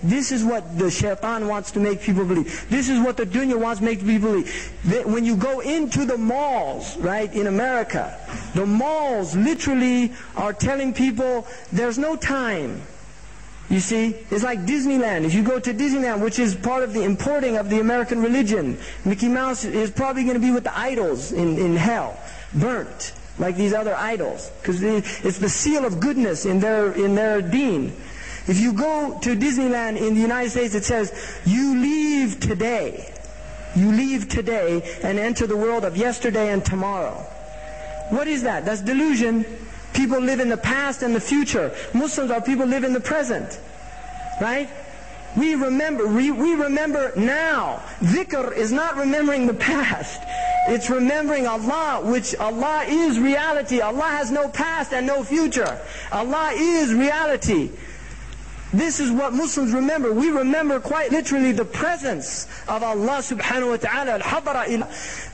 This is what the shaitan wants to make people believe. This is what the dunya wants to make people believe. That when you go into the malls, right, in America, the malls literally are telling people there's no time. You see, it's like Disneyland. If you go to Disneyland, which is part of the importing of the American religion, Mickey Mouse is probably going to be with the idols in hell, burnt, like these other idols. Because it's the seal of goodness in their deen. If you go to Disneyland in the United States, it says, you leave today. You leave today and enter the world of yesterday and tomorrow. What is that? That's delusion. People live in the past and the future. Muslims are people live in the present. Right? We remember now. Dhikr is not remembering the past. It's remembering Allah, which Allah is reality. Allah has no past and no future. Allah is reality. This is what Muslims remember. We remember quite literally the presence of Allah subhanahu wa ta'ala. Al-hadara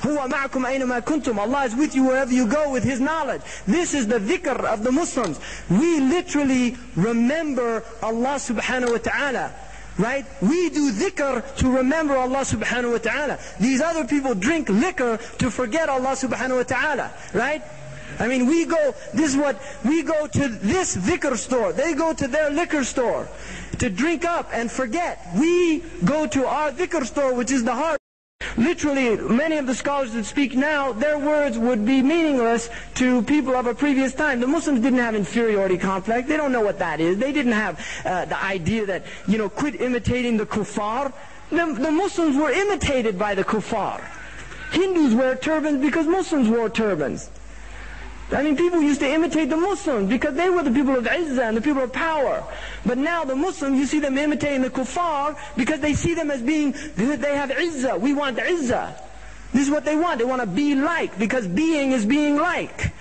huwa ma'akum aynama kuntum. Allah is with you wherever you go with His knowledge. This is the dhikr of the Muslims. We literally remember Allah subhanahu wa ta'ala. Right? We do dhikr to remember Allah subhanahu wa ta'ala. These other people drink liquor to forget Allah subhanahu wa ta'ala. Right? I mean, we go to this dhikr store. They go to their liquor store to drink up and forget. We go to our dhikr store, which is the heart. Literally, many of the scholars that speak now, their words would be meaningless to people of a previous time. The Muslims didn't have inferiority complex. They don't know what that is. They didn't have the idea that, quit imitating the kuffar. The Muslims were imitated by the kuffar. Hindus wear turbans because Muslims wore turbans. I mean, people used to imitate the Muslims because they were the people of izzah and the people of power. But now the Muslims, you see them imitating the kuffar because they see them as being, they have izzah. We want izzah. This is what they want. They want to be like, because being is being like.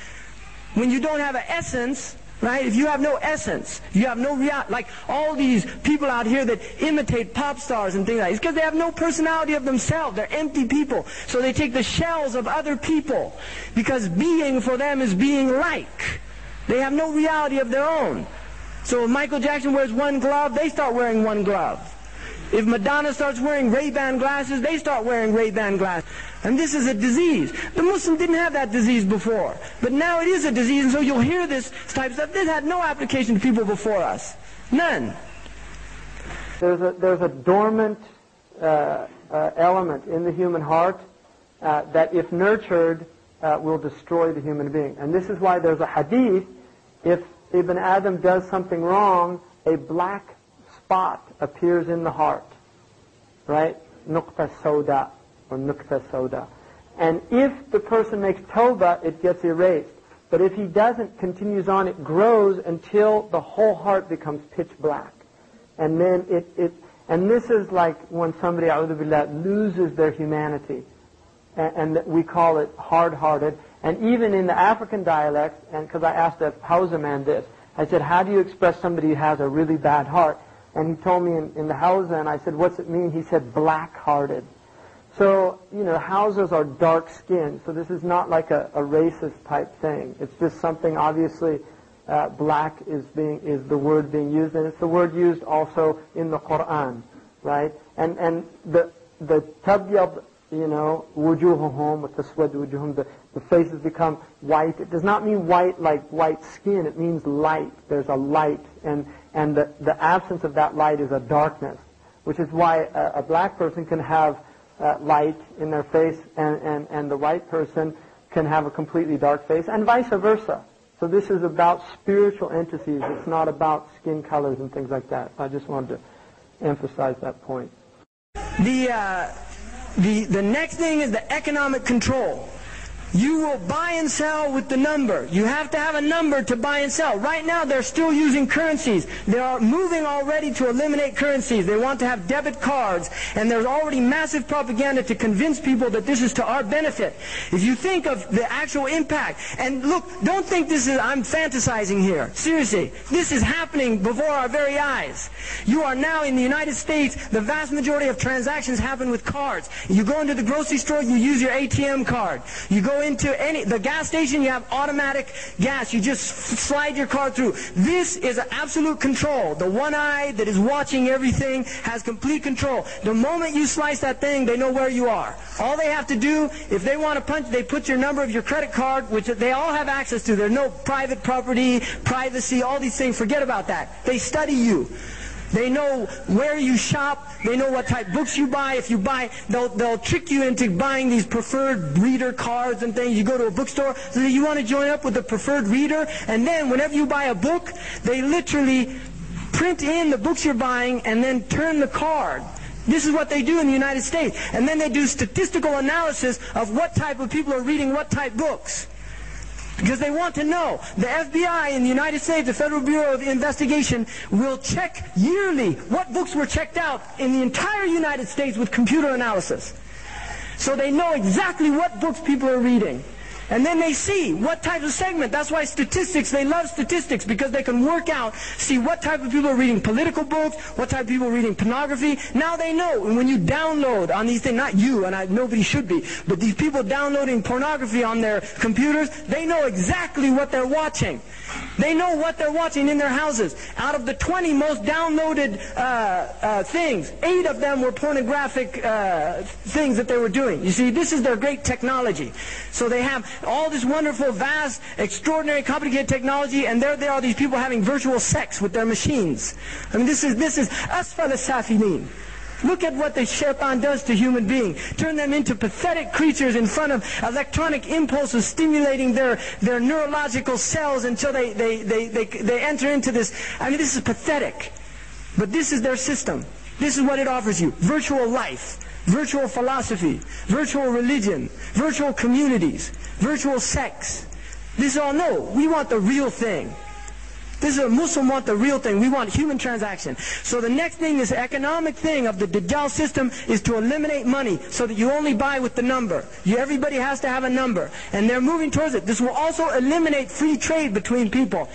When you don't have an essence, right? If you have no essence, you have no reality. Like all these people out here that imitate pop stars and things like that, it's because they have no personality of themselves. They're empty people. So they take the shells of other people, because being for them is being like. They have no reality of their own. So if Michael Jackson wears one glove, they start wearing one glove. If Madonna starts wearing Ray-Ban glasses, they start wearing Ray-Ban glasses. And this is a disease. The Muslim didn't have that disease before. But now it is a disease, and so you'll hear this type of stuff. This had no application to people before us. None. There's a dormant element in the human heart that, if nurtured, will destroy the human being. And this is why there's a hadith: if Ibn Adam does something wrong, a black spot appears in the heart, right? Nuqta Sauda, or Nuqta Sauda. And if the person makes tawbah, it gets erased. But if he doesn't, continues on, it grows until the whole heart becomes pitch black. And then and this is like when somebody, a'udhu billah, loses their humanity. And we call it hard-hearted. And even in the African dialect, and because I asked a Hausa man this, I said, how do you express somebody who has a really bad heart? And he told me in the Hausa, and I said, what's it mean? He said, black-hearted. So, Hausas are dark-skinned, so this is not like a racist type thing. It's just something, obviously, black is the word being used, and it's the word used also in the Quran, right? And the tabyad, wujuhuhum, with the taswad wujuhum, the faces become white. It does not mean white like white skin. It means light. There's a light, and the absence of that light is a darkness, which is why a black person can have light in their face, and the white person can have a completely dark face, and vice versa. So this is about spiritual entities. It's not about skin colors and things like that. I just wanted to emphasize that point. The next thing is the economic control. You will buy and sell with the number. You have to have a number to buy and sell. Right now they're still using currencies. They are moving already to eliminate currencies. They want to have debit cards, and there's already massive propaganda to convince people that this is to our benefit. If you think of the actual impact, and look, don't think I'm fantasizing here. Seriously, this is happening before our very eyes. You are now in the United States, the vast majority of transactions happen with cards. You go into the grocery store, you use your ATM card. You go go into the gas station, you have automatic gas. You just slide your car through. This is an absolute control. The one eye that is watching everything has complete control. The moment you slice that thing, they know where you are. All they have to do, if they want to punch, they put your number of your credit card, which they all have access to. There's no private property, privacy, all these things. Forget about that. They study you. They know where you shop. They know what type of books you buy. If you buy, they'll trick you into buying these preferred reader cards and things. You go to a bookstore, so you want to join up with the preferred reader, and then whenever you buy a book, they literally print in the books you're buying and then turn the card. This is what they do in the United States. And then they do statistical analysis of what type of people are reading what type books. Because they want to know. The FBI in the United States, the Federal Bureau of Investigation, will check yearly what books were checked out in the entire United States with computer analysis. So they know exactly what books people are reading. And then they see what type of segment. That's why statistics, they love statistics, because they can work out, see what type of people are reading political books, what type of people are reading pornography. Now they know. And when you download on these things, not you, and nobody should be, but these people downloading pornography on their computers, they know exactly what they're watching. They know what they're watching in their houses. Out of the 20 most downloaded things, 8 of them were pornographic things that they were doing. You see, this is their great technology. So they have all this wonderful, vast, extraordinary, complicated technology, and there are these people having virtual sex with their machines. I mean, this is asfal as-safilin. Look at what the shaitan does to human beings. Turn them into pathetic creatures in front of electronic impulses stimulating their neurological cells until they enter into this. I mean, this is pathetic. But this is their system. This is what it offers you. Virtual life, virtual philosophy, virtual religion, virtual communities, virtual sex. This is all, no, we want the real thing. This is a Muslim want the real thing. We want human transaction. So the next thing, this economic thing of the Dajjal system, is to eliminate money so that you only buy with the number. Everybody has to have a number. And they're moving towards it. This will also eliminate free trade between people.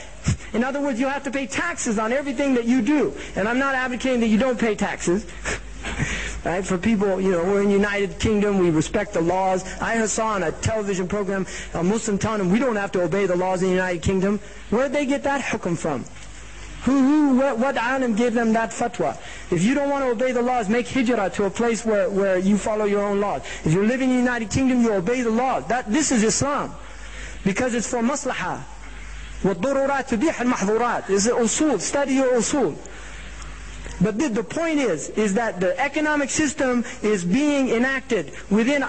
In other words, you have to pay taxes on everything that you do. And I'm not advocating that you don't pay taxes. Right? For people, we're in the United Kingdom, we respect the laws. I saw on a television program a Muslim telling them we don't have to obey the laws in the United Kingdom. Where did they get that hukum from? What alim gave them that fatwa? If you don't want to obey the laws, make hijrah to a place where you follow your own laws. If you're living in the United Kingdom, you obey the laws. This is Islam. Because it's for maslahah. وَالضُّرُورَاتُ تُبِيحَ الْمَحْظُورَاتِ It's usul. Study your usul. But the point is that the economic system is being enacted within,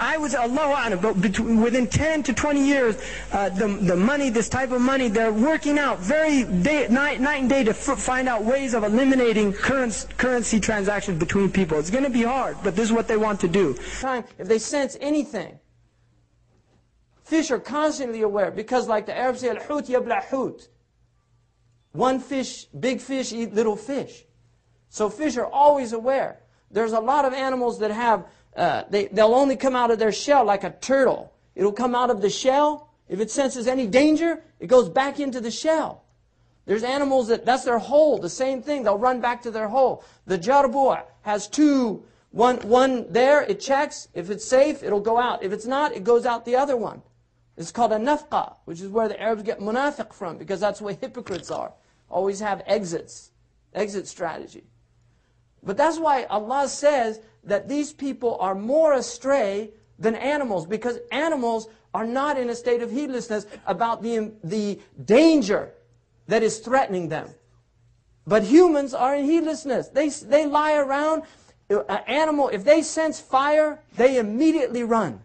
within 10 to 20 years, the money, this type of money, they're working out night and day to find out ways of eliminating currency transactions between people. It's going to be hard, but this is what they want to do. If they sense anything, fish are constantly aware, because like the Arabs say, al-hut yabla hut. One fish, big fish eat little fish. So fish are always aware. There's a lot of animals that have, they'll only come out of their shell like a turtle. It'll come out of the shell. If it senses any danger, it goes back into the shell. There's animals that's their hole, the same thing. They'll run back to their hole. The jarbu' has two, one there, it checks. If it's safe, it'll go out. If it's not, it goes out the other one. It's called a nafqa, which is where the Arabs get munafiq from, because that's where hypocrites are. Always have exit strategy. But that's why Allah says that these people are more astray than animals, because animals are not in a state of heedlessness about the danger that is threatening them. But humans are in heedlessness. They lie around. An animal, if they sense fire, they immediately run.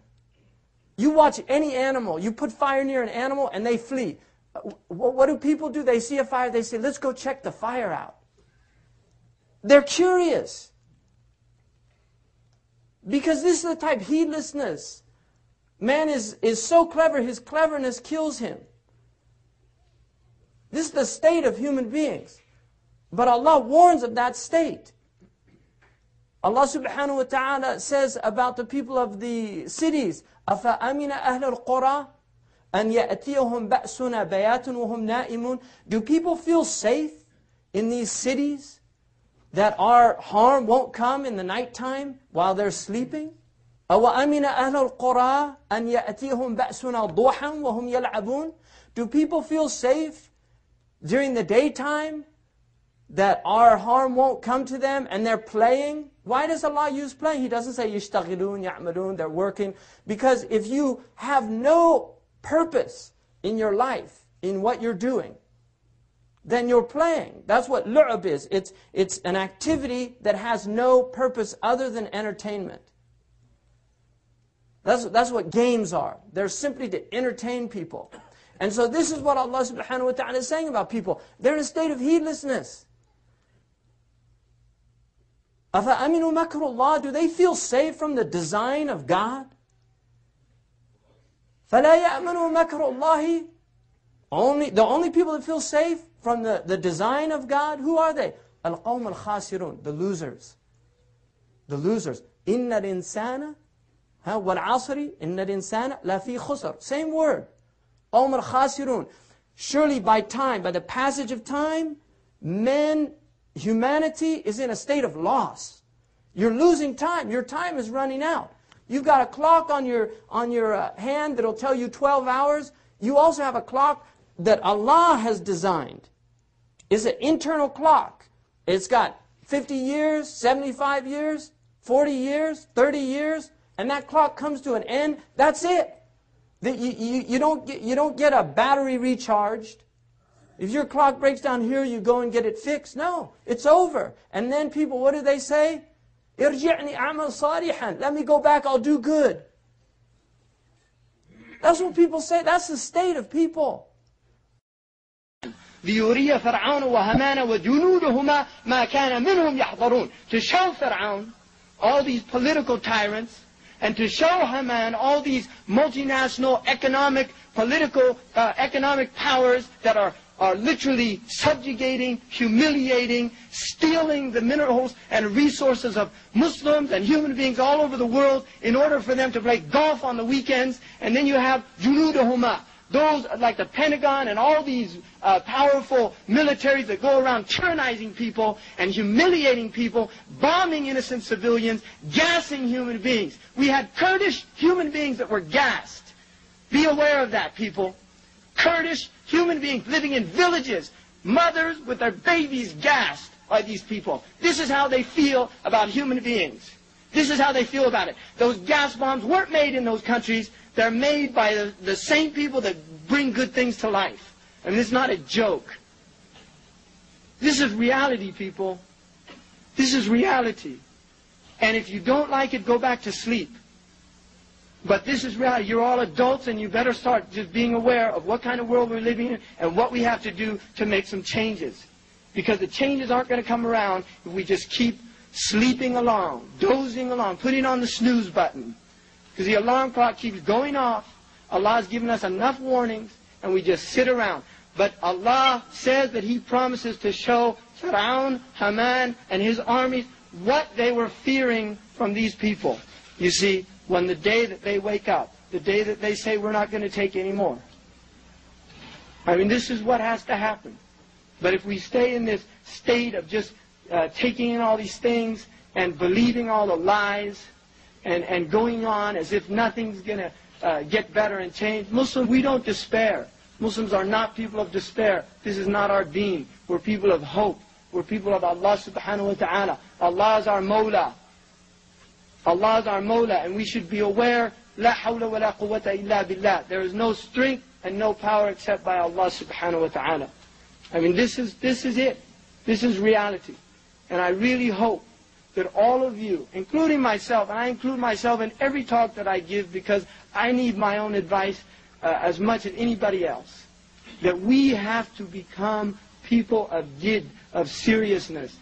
You watch any animal, you put fire near an animal and they flee. What do people do? They see a fire, they say, let's go check the fire out. They're curious. Because this is the type of heedlessness. Man is so clever, his cleverness kills him. This is the state of human beings. But Allah warns of that state. Allah subhanahu wa ta'ala says about the people of the cities, أَفَأَمِنَ أَهْلَ الْقُرَىٰ أَنْ يَأْتِيَهُمْ بَأْسُنَا بَيَاتٌ وَهُمْ نَائِمُونَ Do people feel safe in these cities, that our harm won't come in the nighttime while they're sleeping? أَوَأَمِنَ أَهْلُ الْقُرَىٰ أَنْ يَأْتِيهُمْ بَأْسُنَا ضُحًى وَهُمْ يَلْعَبُونَ? Do people feel safe during the daytime that our harm won't come to them and they're playing? Why does Allah use playing? He doesn't say يَشْتَغِلُونَ يَعْمَلُونَ, they're working. Because if you have no purpose in your life, in what you're doing, then you're playing. That's what lu'ab is. It's an activity that has no purpose other than entertainment. That's what games are. They're simply to entertain people. And so this is what Allah subhanahu wa ta'ala is saying about people. They're in a state of heedlessness. أَفَأَمِنُوا مَكْرُ اللَّهِ? Do they feel safe from the design of God? فَلَا يَأْمَنُوا مَكْرُ اللَّهِ. The only people that feel safe from the design of God, who are they? الْقَوْمَ الْخَاسِرُونَ, the losers. The losers. إِنَّ الْإِنسَانَ وَالْعَصْرِ إِنَّ الْإِنسَانَ لَفِي خُسْرٍ. Same word. قَوْمَ الْخَاسِرُونَ. Surely by the passage of time, humanity is in a state of loss. You're losing time. Your time is running out. You've got a clock on your hand that'll tell you 12 hours. You also have a clock that Allah has designed. It's an internal clock. It's got 50 years, 75 years, 40 years, 30 years, and that clock comes to an end. That's it. You don't get a battery recharged. If your clock breaks down here, you go and get it fixed. No, it's over. And then people, what do they say? ارجعني أعمل صالحا. Let me go back, I'll do good. That's what people say. That's the state of people. ليري فرعون وهامان وجنودهما ما كان منهم يحضرون. To show Fir'aun all these political tyrants, and to show Haman all these multinational economic, political, economic powers that are literally subjugating, humiliating, stealing the minerals and resources of Muslims and human beings all over the world in order for them to play golf on the weekends. And then you have junudahuma, those like the Pentagon and all these powerful militaries that go around tyrannizing people and humiliating people, bombing innocent civilians, gassing human beings. We had Kurdish human beings that were gassed. Be aware of that, people. Kurdish human beings living in villages, mothers with their babies gassed by these people. This is how they feel about human beings. This is how they feel about it. Those gas bombs weren't made in those countries. They're made by the same people that bring good things to life. And this is not a joke. This is reality, people. This is reality. And if you don't like it, go back to sleep. But this is reality. You're all adults, and you better start just being aware of what kind of world we're living in and what we have to do to make some changes. Because the changes aren't going to come around if we just keep sleeping along, dozing along, putting on the snooze button. Because the alarm clock keeps going off. Allah has given us enough warnings, and we just sit around. But Allah says that He promises to show Fir'aun, Haman, and his armies what they were fearing from these people. You see, when the day that they wake up, the day that they say, we're not going to take any more. I mean, this is what has to happen. But if we stay in this state of just taking in all these things and believing all the lies and going on as if nothing's going to get better and change, Muslims, we don't despair. Muslims are not people of despair. This is not our deen. We're people of hope. We're people of Allah subhanahu wa ta'ala. Allah is our Mawla. Allah is our Mawla, and we should be aware, La hawla wa la quwwata illa billah. There is no strength and no power except by Allah subhanahu wa ta'ala. I mean, this is it. This is reality. And I really hope that all of you, including myself, and I include myself in every talk that I give because I need my own advice as much as anybody else, that we have to become people of jid, of seriousness,